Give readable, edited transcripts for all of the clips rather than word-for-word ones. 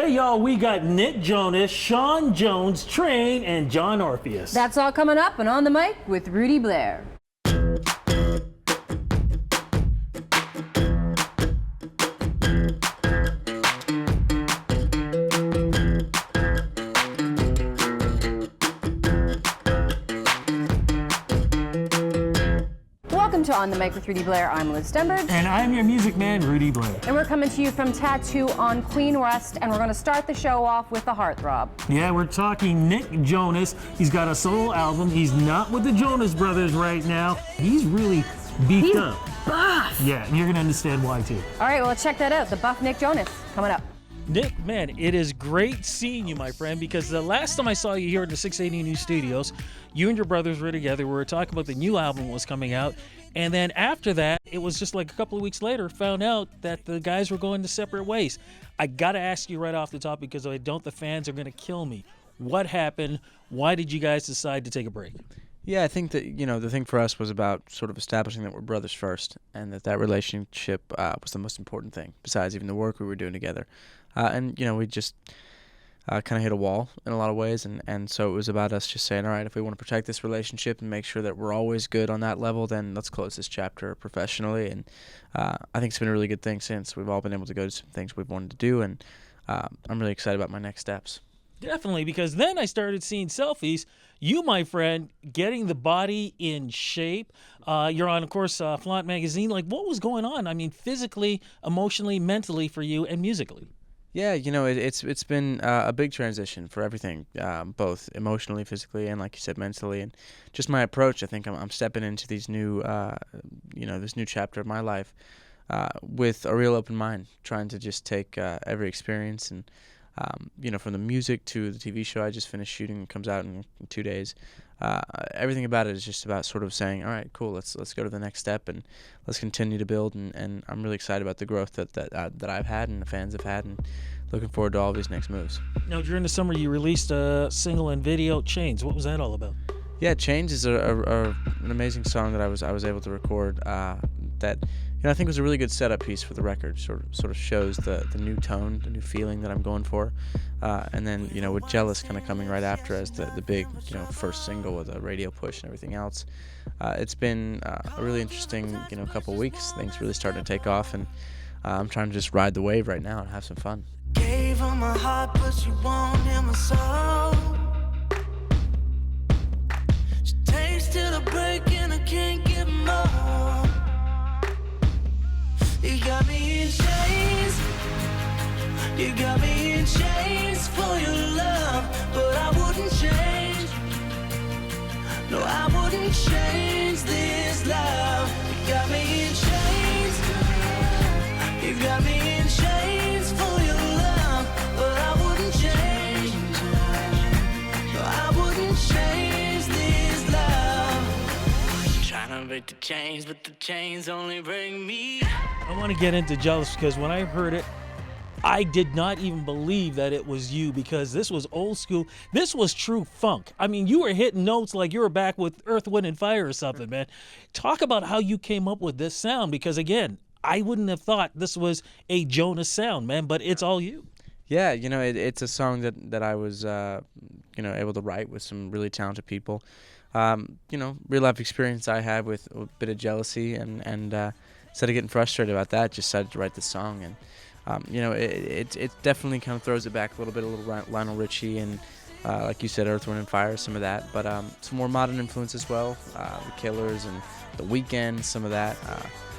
Hey y'all, we got Nick Jonas, Shawn Jones, Train, and John Orpheus. That's all coming up and On the Mic with Rudy Blair. Welcome to On the Mic with Rudy Blair. I'm Liz Stenberg. And I'm your music man, Rudy Blair. And we're coming to you from Tattoo on Queen West, and we're going to start the show off with the heartthrob. Yeah, we're talking Nick Jonas. He's got a solo album. He's not with the Jonas Brothers right now. He's really beefed up. Buff. Yeah, and you're going to understand why too. All right, well, let's check that out. The buff Nick Jonas coming up. Nick, man, it is great seeing you, my friend, because the last time I saw you here in the 680 News Studios, you and your brothers were together. We were talking about the new album was coming out. And then after that, it was just like a couple of weeks later, found out that the guys were going to separate ways. I got to ask you right off the top, because if I don't, the fans are going to kill me. What happened? Why did you guys decide to take a break? Yeah, I think that, the thing for us was about sort of establishing that we're brothers first, and that relationship was the most important thing, besides even the work we were doing together. And we just kind of hit a wall in a lot of ways, and so it was about us just saying, all right, if we want to protect this relationship and make sure that we're always good on that level, then let's close this chapter professionally. And I think it's been a really good thing since. We've all been able to go to some things we've wanted to do, and I'm really excited about my next steps. Definitely, because then I started seeing selfies. You, my friend, getting the body in shape. You're on, of course, Flaunt Magazine. Like, what was going on? I mean, physically, emotionally, mentally for you, and musically. Yeah, it's been a big transition for everything, both emotionally, physically, and like you said, mentally, and just my approach. I think I'm stepping into these new, this new chapter of my life with a real open mind, trying to just take every experience and, from the music to the TV show I just finished shooting, comes out in 2 days. Everything about it is just about sort of saying, all right, cool, let's go to the next step and let's continue to build. And I'm really excited about the growth that I've had and the fans have had, and looking forward to all of these next moves. Now, during the summer, you released a single and video, Chains. What was that all about? Yeah, Chains is an amazing song that I was able to record. That I think was a really good setup piece for the record. Sort of shows the new tone, the new feeling that I'm going for. And then with Jealous kind of coming right after as the big first single with a radio push and everything else. It's been a really interesting couple weeks. Things really starting to take off, and I'm trying to just ride the wave right now and have some fun. Gave her my heart, but she won't hear my soul. She takes till I break and I can't get more. You got me in chains. You got me in chains for your love, but I wouldn't change. No, I wouldn't change this love. You got me in chains. You got me in chains for your love, but I wouldn't change. No, I wouldn't change this love. Trying to break the chains, but the chains only break me. I want to get into Jealous because when I heard it, I did not even believe that it was you, because this was old school. This was true funk. I mean, you were hitting notes like you were back with Earth, Wind, and Fire or something, man. Talk about how you came up with this sound, because, again, I wouldn't have thought this was a Jonas sound, man, but it's all you. Yeah, it's a song that I was, able to write with some really talented people. Real life experience I had with a bit of jealousy, and instead of getting frustrated about that, just decided to write the song. And it definitely kind of throws it back a little Lionel Richie and like you said, Earth, Wind and Fire, some of that, but some more modern influence as well, the Killers and the Weeknd, some of that.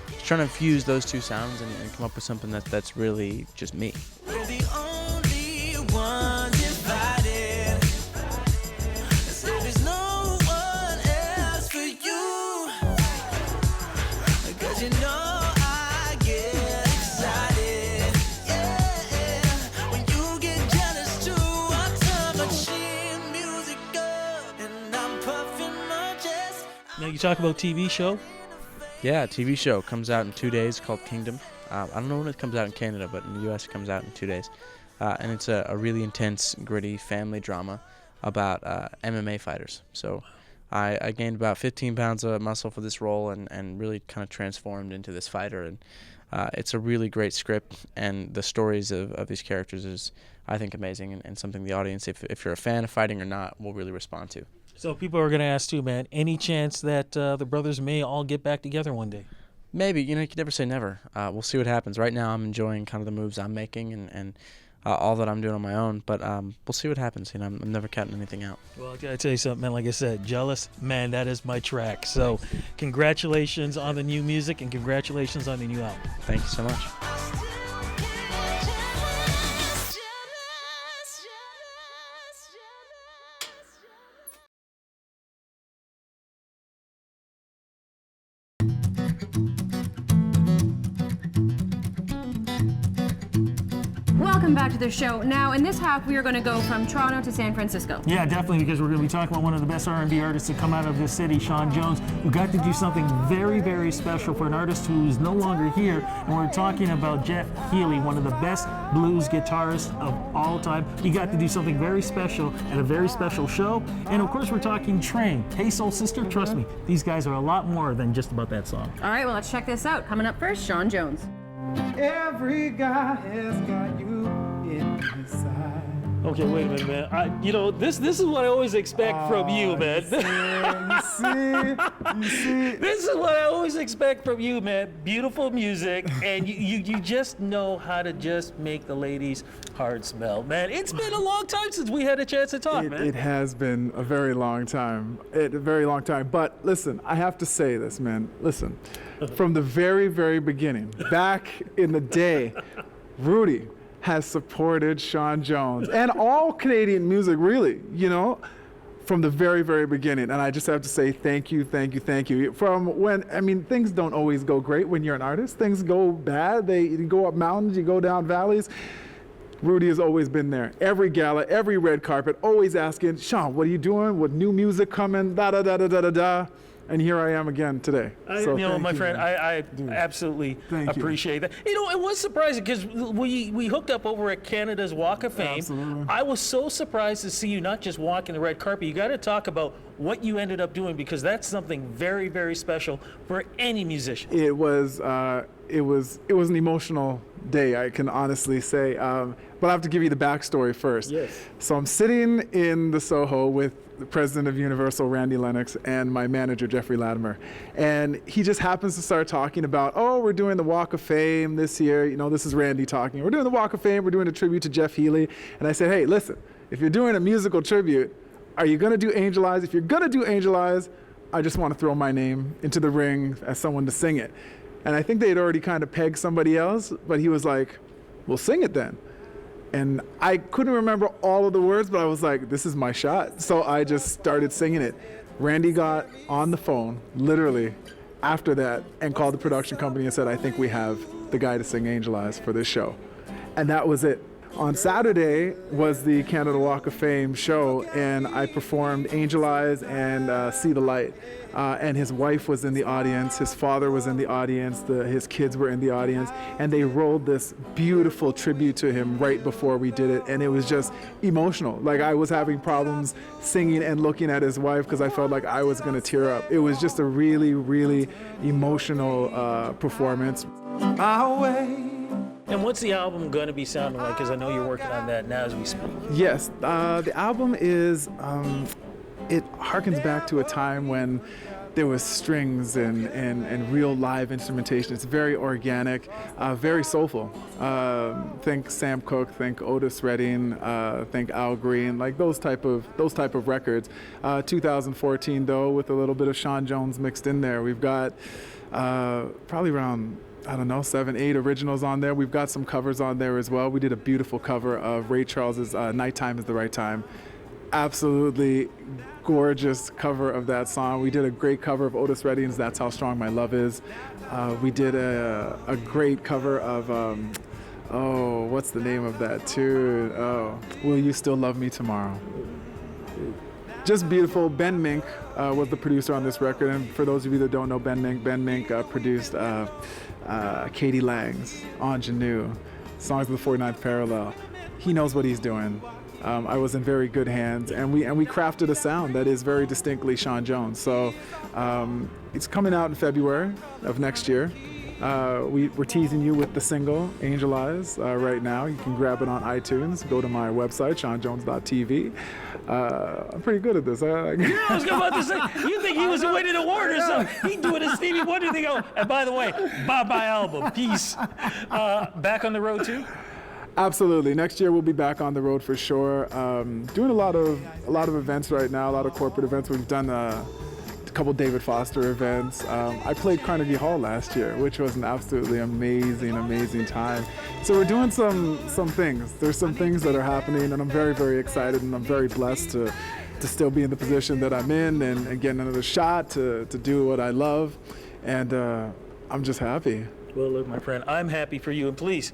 Just trying to infuse those two sounds and come up with something that's really just me. We're the only ones invited. So there's no one else for you. 'Cause I get excited. Yeah, when you get jealous too, I turn my chin music up and I'm puffing my chest. Now, you talk about TV show. Yeah, a TV show comes out in 2 days called Kingdom. I don't know when it comes out in Canada, but in the U.S. it comes out in 2 days. And it's a really intense, gritty family drama about MMA fighters. So I gained about 15 pounds of muscle for this role and really kind of transformed into this fighter. And it's a really great script, and the stories of these characters is, I think, amazing, and something the audience, if you're a fan of fighting or not, will really respond to. So people are going to ask too, man, any chance that the brothers may all get back together one day? Maybe. You can never say never. We'll see what happens. Right now I'm enjoying kind of the moves I'm making and all that I'm doing on my own, but we'll see what happens. I'm never counting anything out. Well, I gotta tell you something, man. Like I said, Jealous, man, that is my track. So congratulations on the new music and congratulations on the new album. Thank you so much. Welcome back to the show. Now, in this half, we are going to go from Toronto to San Francisco. Yeah, definitely, because we're going to be talking about one of the best R&B artists to come out of this city, Shawn Jones, who got to do something very, very special for an artist who's no longer here. And we're talking about Jeff Healey, one of the best blues guitarists of all time. He got to do something very special at a very special show. And of course, we're talking Train. Hey, Soul Sister, trust me, these guys are a lot more than just about that song. All right, well, let's check this out. Coming up first, Shawn Jones. Every guy has got you inside. Okay, wait a minute, man. This is what I always expect from you, man. You see. This is what I always expect from you, man. Beautiful music, and you just know how to just make the ladies' hearts melt, man. It's been a long time since we had a chance to talk, man. It has been a very long time. But listen, I have to say this, man. Listen, from the very, very beginning, back in the day, Rudy has supported Shawn Jones and all Canadian music, really, from the very, very beginning. And I just have to say thank you. From when, things don't always go great when you're an artist. Things go bad. You go up mountains, you go down valleys. Rudy has always been there. Every gala, every red carpet, always asking, Shawn, what are you doing? With new music coming? Da-da-da-da-da-da. And here I am again today. My friend, I absolutely appreciate that. It was surprising because we hooked up over at Canada's Walk of Fame. Absolutely. I was so surprised to see you not just walking the red carpet. You got to talk about what you ended up doing, because that's something very, very special for any musician. It was an emotional day, I can honestly say. But I have to give you the backstory first. Yes. So I'm sitting in the Soho with the president of Universal, Randy Lennox, and my manager, Jeffrey Latimer. And he just happens to start talking about, we're doing the Walk of Fame this year. This is Randy talking. We're doing the Walk of Fame. We're doing a tribute to Jeff Healey. And I said, hey, listen, if you're doing a musical tribute, are you going to do Angel Eyes? If you're going to do Angel Eyes, I just want to throw my name into the ring as someone to sing it. And I think they had already kind of pegged somebody else, but he was like, well, sing it then. And I couldn't remember all of the words, but I was like, this is my shot. So I just started singing it. Randy got on the phone, literally, after that, and called the production company and said, I think we have the guy to sing Angel Eyes for this show. And that was it. On Saturday was the Canada Walk of Fame show, and I performed Angel Eyes and See the Light. And his wife was in the audience, his father was in the audience, his kids were in the audience, and they rolled this beautiful tribute to him right before we did it, and it was just emotional. Like, I was having problems singing and looking at his wife because I felt like I was gonna tear up. It was just a really, really emotional performance. And what's the album going to be sounding like? Because I know you're working on that now as we speak. Yes, the album is, it harkens back to a time when there was strings and real live instrumentation. It's very organic, very soulful. Think Sam Cooke, think Otis Redding, think Al Green, like those type of records. 2014 though, with a little bit of Shawn Jones mixed in there. We've got probably around, 7, 8 originals on there. We've got some covers on there as well. We did a beautiful cover of Ray Charles's Nighttime is the Right Time. Absolutely gorgeous cover of that song. We did a great cover of Otis Redding's That's How Strong My Love Is. We did a great cover of, what's the name of that tune? Will You Still Love Me Tomorrow? Just beautiful. Ben Mink was the producer on this record, and for those of you that don't know Ben Mink produced Katie Lang's Ingenue, Songs of the 49th Parallel. He knows what he's doing. I was in very good hands, and we crafted a sound that is very distinctly Shawn Jones. So it's coming out in February of next year. We're teasing you with the single Angel Eyes right now. You can grab it on iTunes. Go to my website, ShawnJones.tv. I'm pretty good at this. I was about to say, you think he was winning an award or something? He'd do it as Stevie Wonder. They go, and by the way, bye-bye album. Peace. Back on the road too? Absolutely. Next year we'll be back on the road for sure. Doing a lot of events right now, a lot of corporate events. We've done a couple David Foster events. I played Carnegie Hall last year, which was an absolutely amazing time. So we're doing some things. There's some things that are happening, and I'm very, very excited, and I'm very blessed to still be in the position that I'm in and get another shot to do what I love. And I'm just happy. Well, look, my friend, I'm happy for you, and please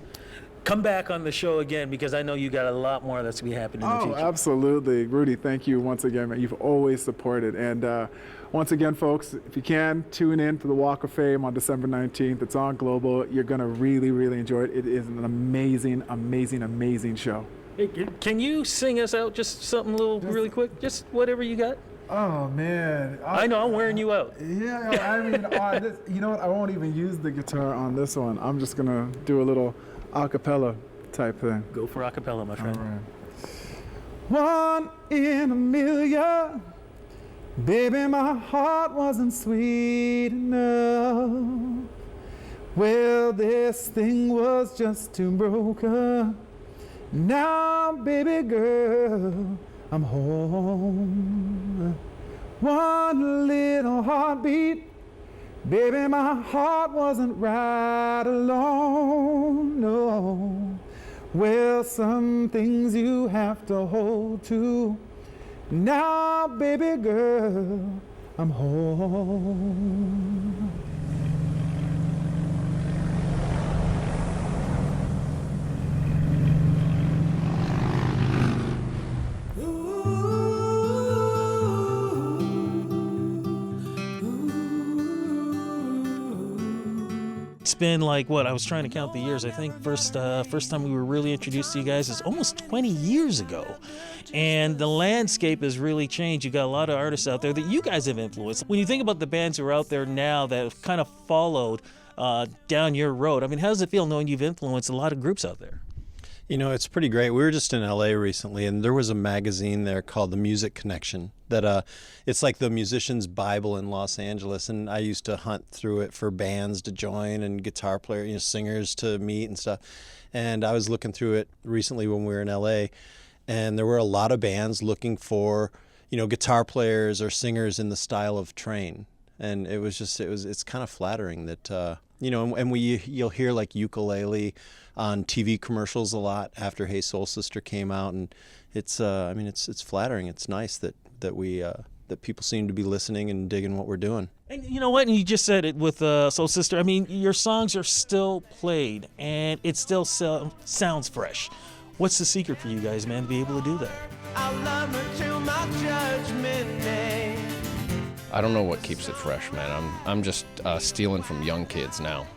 come back on the show again, because I know you got a lot more that's going to be happening in the future. Oh, absolutely. Rudy, thank you once again, man. You've always supported. And once again, folks, if you can, tune in to the Walk of Fame on December 19th. It's on Global. You're going to really, really enjoy it. It is an amazing show. Hey, can you sing us out just something really quick? Just whatever you got? Oh, man. I know, I'm wearing you out. Yeah, I mean, on this, you know what? I won't even use the guitar on this one. I'm just going to do a little a cappella type thing. Go for a cappella, my friend. All right. 1 in a million. Baby, my heart wasn't sweet enough. Well, this thing was just too broken. Now, baby girl, I'm home. One little heartbeat. Baby, my heart wasn't right alone, no. Well, some things you have to hold to. Now, baby girl, I'm home. It's been like, what, I was trying to count the years. I think first time we were really introduced to you guys is almost 20 years ago. And the landscape has really changed. You got a lot of artists out there that you guys have influenced. When you think about the bands who are out there now that have kind of followed down your road, I mean, how does it feel knowing you've influenced a lot of groups out there? You know, it's pretty great. We were just in LA recently, and there was a magazine there called The Music Connection that it's like the musician's Bible in Los Angeles, and I used to hunt through it for bands to join and guitar players, singers to meet and stuff. And I was looking through it recently when we were in LA, and there were a lot of bands looking for, guitar players or singers in the style of Train. And it's kind of flattering that, you'll hear like ukulele on TV commercials a lot after Hey Soul Sister came out, and it's flattering. It's nice that people seem to be listening and digging what we're doing. And you know what? And you just said it with Soul Sister. I mean, your songs are still played, and it still sounds fresh. What's the secret for you guys, man, to be able to do that? I'll love her till my judgment day. I don't know what keeps it fresh, man. I'm just stealing from young kids now.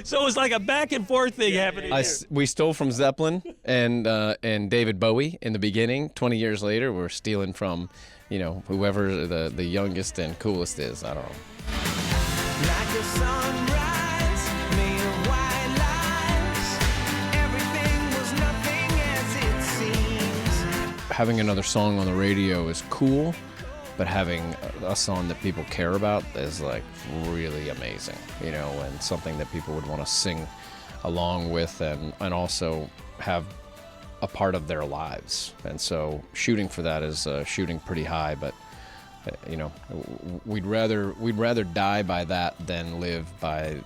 So it's like a back and forth thing happening here. We stole from Zeppelin and David Bowie in the beginning. 20 years later, we're stealing from, whoever the youngest and coolest is. I don't know. Like a sunrise made of white lies. Everything was nothing as it seems. Having another song on the radio is cool, but having a song that people care about is like really amazing, and something that people would want to sing along with and also have a part of their lives. And so shooting for that is shooting pretty high, but we'd rather die by that than live by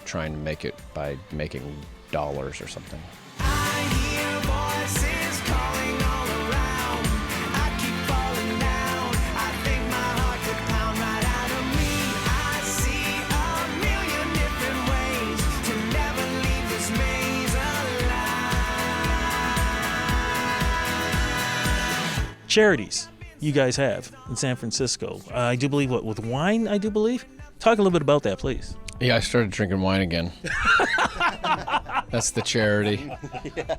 trying to make it by making dollars or something. I hear voices calling all around. I keep falling down. I think my heart could pound right out of me. I see a million different ways to never leave this maze alive. Charities you guys have in San Francisco. I do believe, with wine, I do believe? Talk a little bit about that, please. Yeah, I started drinking wine again. That's the charity.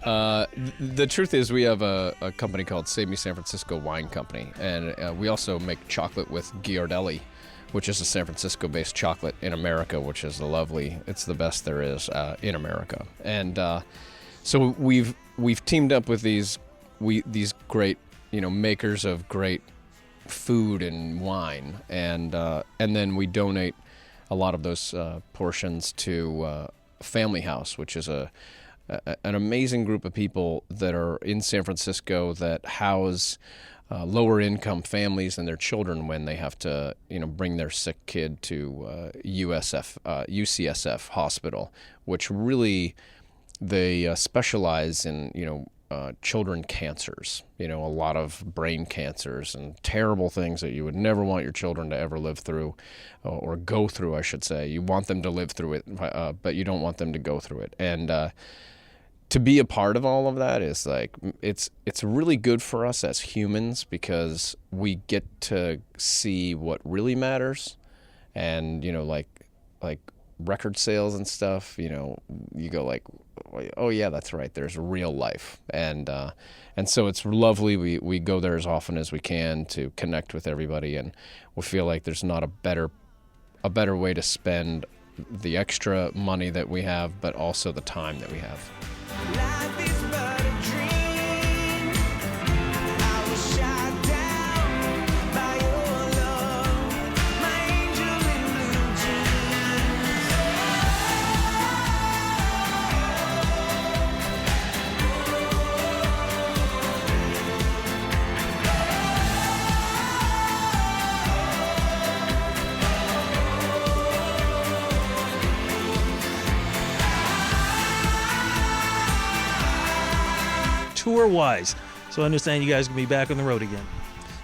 The truth is we have a company called Save Me San Francisco Wine Company, and we also make chocolate with Ghirardelli which is a San Francisco-based chocolate in America, which is it's the best there is in America. And so we've teamed up with these great, makers of great food and wine, and then we donate a lot of those portions to Family House, which is an amazing group of people that are in San Francisco that house lower income families and their children when they have to, bring their sick kid to UCSF hospital, which really they specialize in, children cancers, a lot of brain cancers and terrible things that you would never want your children to ever live through or go through, I should say. You want them to live through it, but you don't want them to go through it. And to be a part of all of that is like, it's really good for us as humans because we get to see what really matters. And, like record sales and stuff, you go like, oh yeah, that's right, there's real life. And so it's lovely. We go there as often as we can to connect with everybody, and we feel like there's not a better way to spend the extra money that we have, but also the time that we have. Life is but a dream. I was shot down by your love, my angel in blue jeans. Tour-wise, so I understand you guys can be back on the road again.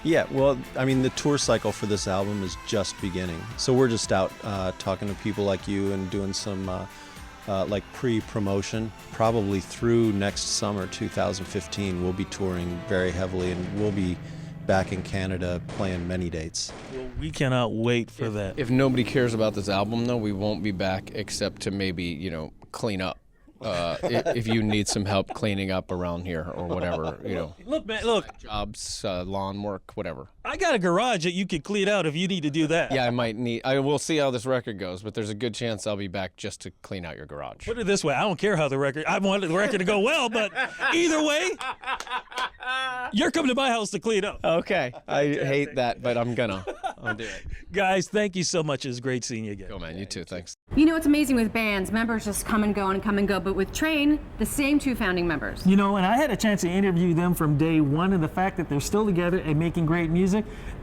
Yeah, well, I mean, the tour cycle for this album is just beginning. So we're just out talking to people like you and doing some like pre-promotion. Probably through next summer, 2015, we'll be touring very heavily, and we'll be back in Canada playing many dates. Well, we cannot wait for that. If nobody cares about this album, though, we won't be back except to maybe, clean up. If you need some help cleaning up around here or whatever, Look, man, look. Jobs, lawn work, whatever. I got a garage that you could clean out if you need to do that. Yeah, I will see how this record goes, but there's a good chance I'll be back just to clean out your garage. Put it this way, I don't care how I want the record to go well, but either way, you're coming to my house to clean up. Okay. I hate that, but I'll do it. Guys, thank you so much. It was great seeing you again. Go, man. You too. Thanks. It's amazing with bands. Members just come and go, but with Train, the same two founding members. And I had a chance to interview them from day one, and the fact that they're still together and making great music,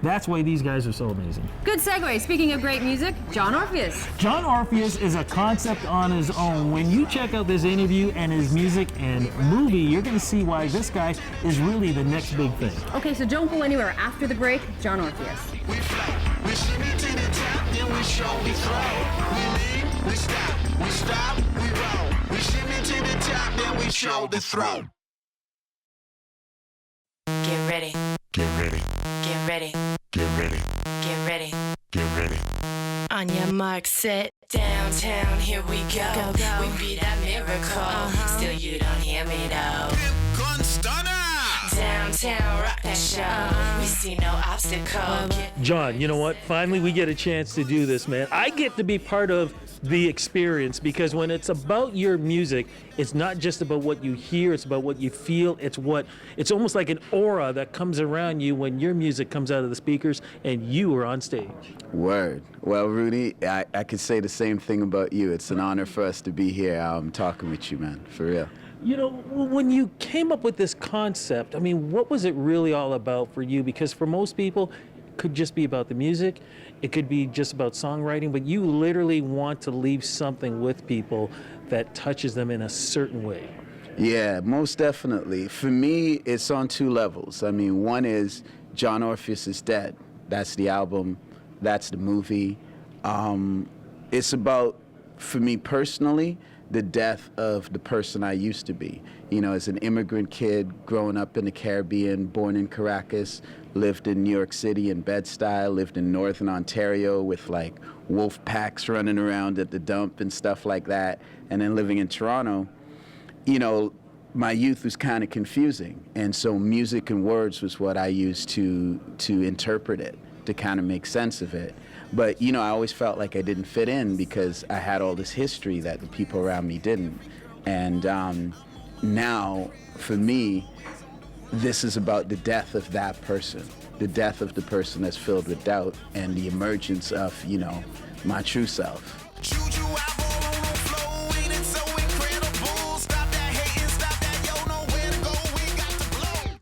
that's why these guys are so amazing. Good segue. Speaking of great music, John Orpheus. John Orpheus is a concept on his own. When you check out this interview and his music and movie, you're going to see why this guy is really the next big thing. Okay, so don't go anywhere. After the break, John Orpheus. We float, we shimmy to the top, then we show, we throw. We lean, we stop, we roll. We shimmy to the top, then we show, the throw. Get ready. Get ready, Get ready. get ready, Get ready. get ready. On your mark, set. Downtown, here we go. We be that miracle. Still you don't hear me though. Gun stunner! Downtown, rock that show. We see no obstacle. John, you know what? Finally, we get a chance to do this, man. I get to be part of the experience because when it's about your music, it's not just about what you hear, it's about what you feel. It's almost like an aura that comes around you when your music comes out of the speakers and you are on stage. Word. Well, Rudy, I could say the same thing about you. It's an honor for us to be here talking with you, man, for real. When you came up with this concept, what was it really all about for you? Because for most people, it could just be about the music, it could be just about songwriting, but you literally want to leave something with people that touches them in a certain way. Yeah, most definitely. For me, it's on two levels. One is John Orpheus is Dead. That's the album, that's the movie. It's about, for me personally, the death of the person I used to be. As an immigrant kid growing up in the Caribbean, born in Caracas, lived in New York City in Bed-Stuy, lived in Northern Ontario with like wolf packs running around at the dump and stuff like that. And then living in Toronto, my youth was kind of confusing. And so music and words was what I used to interpret it. to kind of make sense of it. But, you know, I always felt like I didn't fit in because I had all this history that the people around me didn't. And now, for me, this is about the death of that person, the death of the person that's filled with doubt, and the emergence of, you know, my true self.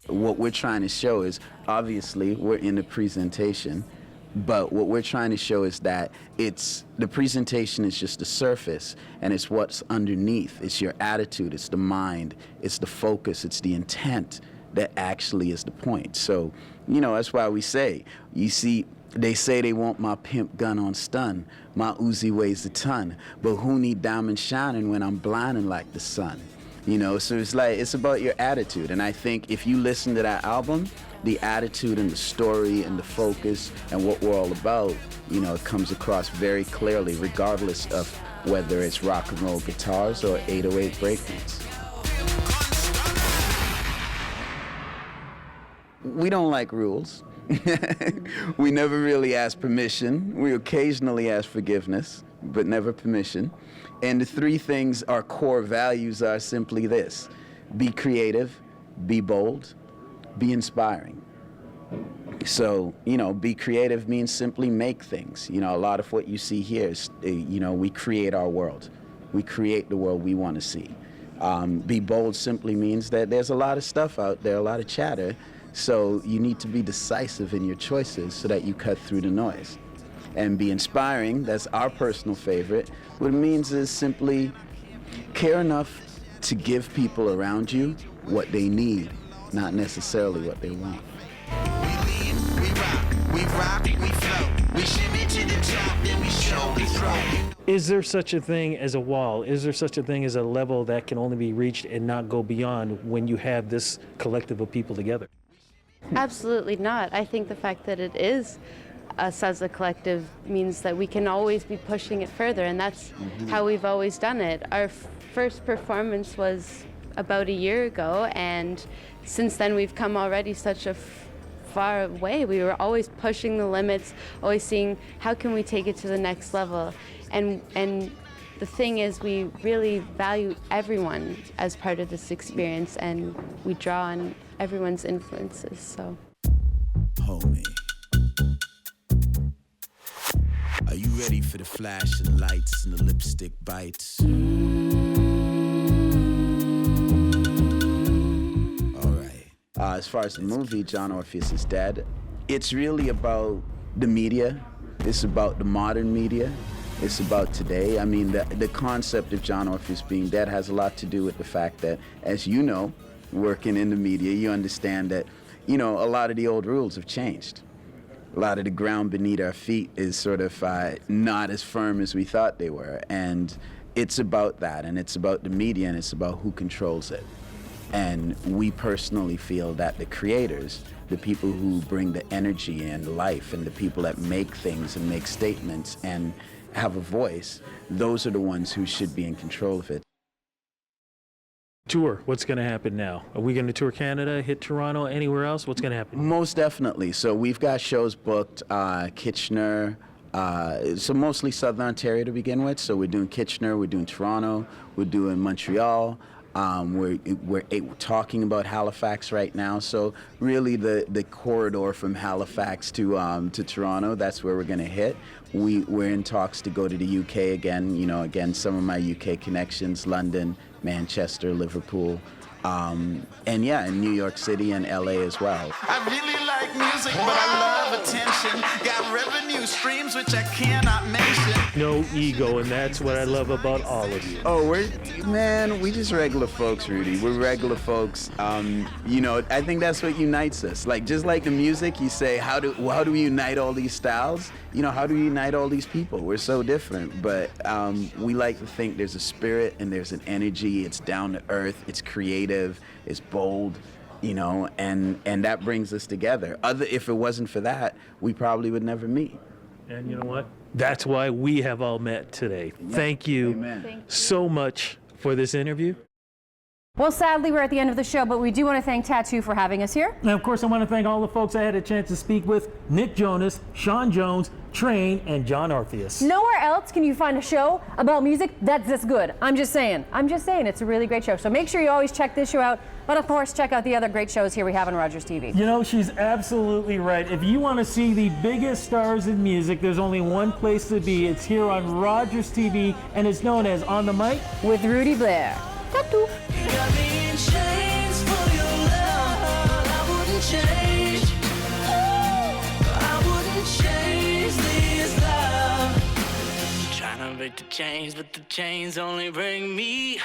What we're trying to show is, obviously, we're in a presentation, but what we're trying to show is that the presentation is just the surface, and it's what's underneath. It's your attitude, it's the mind, it's the focus, it's the intent that actually is the point. So, you know, that's why we say, you see, they say they want my pimp gun on stun. My Uzi weighs a ton, but who need diamonds shining when I'm blinding like the sun? You know, so it's like, it's about your attitude. And I think if you listen to that album, the attitude and the story and the focus and what we're all about, you know, it comes across very clearly, regardless of whether it's rock and roll guitars or 808 breakbeats. We don't like rules. We never really ask permission. We occasionally ask forgiveness, but never permission. And the three things, our core values, are simply this: be creative, be bold, be inspiring. So, you know, be creative means simply make things. You know, a lot of what you see here is, you know, we create our world. We create the world we want to see. Be bold simply means that there's a lot of stuff out there, a lot of chatter, so you need to be decisive in your choices so that you cut through the noise. And be inspiring, that's our personal favorite. What it means is simply care enough to give people around you what they need, not necessarily what they want. Is there such a thing as a wall? Is there such a thing as a level that can only be reached and not go beyond when you have this collective of people together? Absolutely not. I think the fact that it is us as a collective means that we can always be pushing it further, and that's how we've always done it. Our first performance was about a year ago, and since then we've come already such a far way. We were always pushing the limits, always seeing how can we take it to the next level. And the thing is, we really value everyone as part of this experience, and we draw on everyone's influences. So, Homie, are you ready for the flash of the lights and the lipstick bites? All right. As far as the movie, John Orpheus is Dead, it's really about the media. It's about the modern media. It's about today. I mean, the concept of John Orpheus being dead has a lot to do with the fact that, as you know, working in the media, you understand that, you know, a lot of the old rules have changed. A lot of the ground beneath our feet is sort of not as firm as we thought they were. And it's about that, and it's about the media, and it's about who controls it. And we personally feel that the creators, the people who bring the energy and life, and the people that make things and make statements and have a voice, those are the ones who should be in control of it. Tour, what's going to happen now? Are we going to tour Canada, hit Toronto, anywhere else? What's going to happen? Most definitely. So we've got shows booked, Kitchener, so mostly Southern Ontario to begin with. So we're doing Kitchener, we're doing Toronto, we're doing Montreal. We're talking about Halifax right now, so really the corridor from Halifax to Toronto, that's where we're going to hit. We're in talks to go to the UK again, you know, again, some of my UK connections, London, Manchester, Liverpool, and yeah, in New York City and LA as well. I really like music, but I love attention. Got revenue streams which I cannot mention. No ego, and that's what I love about all of you. Oh, we just regular folks, Rudy. We're regular folks. You know, I think that's what unites us. Like, just like the music, you say, how do we unite all these styles? You know, how do we unite all these people? We're so different, but we like to think there's a spirit and there's an energy. It's down to earth. It's creative. It's bold. You know, and that brings us together. If it wasn't for that, we probably would never meet. And you know what? That's why we have all met today. Yeah. Thank you Amen. so much for this interview. Well, sadly, we're at the end of the show, but we do want to thank Tattoo for having us here. And of course, I want to thank all the folks I had a chance to speak with: Nick Jonas, Shawn Jones, Train, and John Orpheus. Nowhere else can you find a show about music that's this good. I'm just saying. It's a really great show. So make sure you always check this show out. But of course, check out the other great shows here we have on Rogers TV. You know, she's absolutely right. If you want to see the biggest stars in music, there's only one place to be. It's here on Rogers TV, and it's known as On the Mic with Rudy Blair. Tattoo. You got me in chains for your love. I wouldn't change. I wouldn't change this love. Trying to break the chains, but the chains only bring me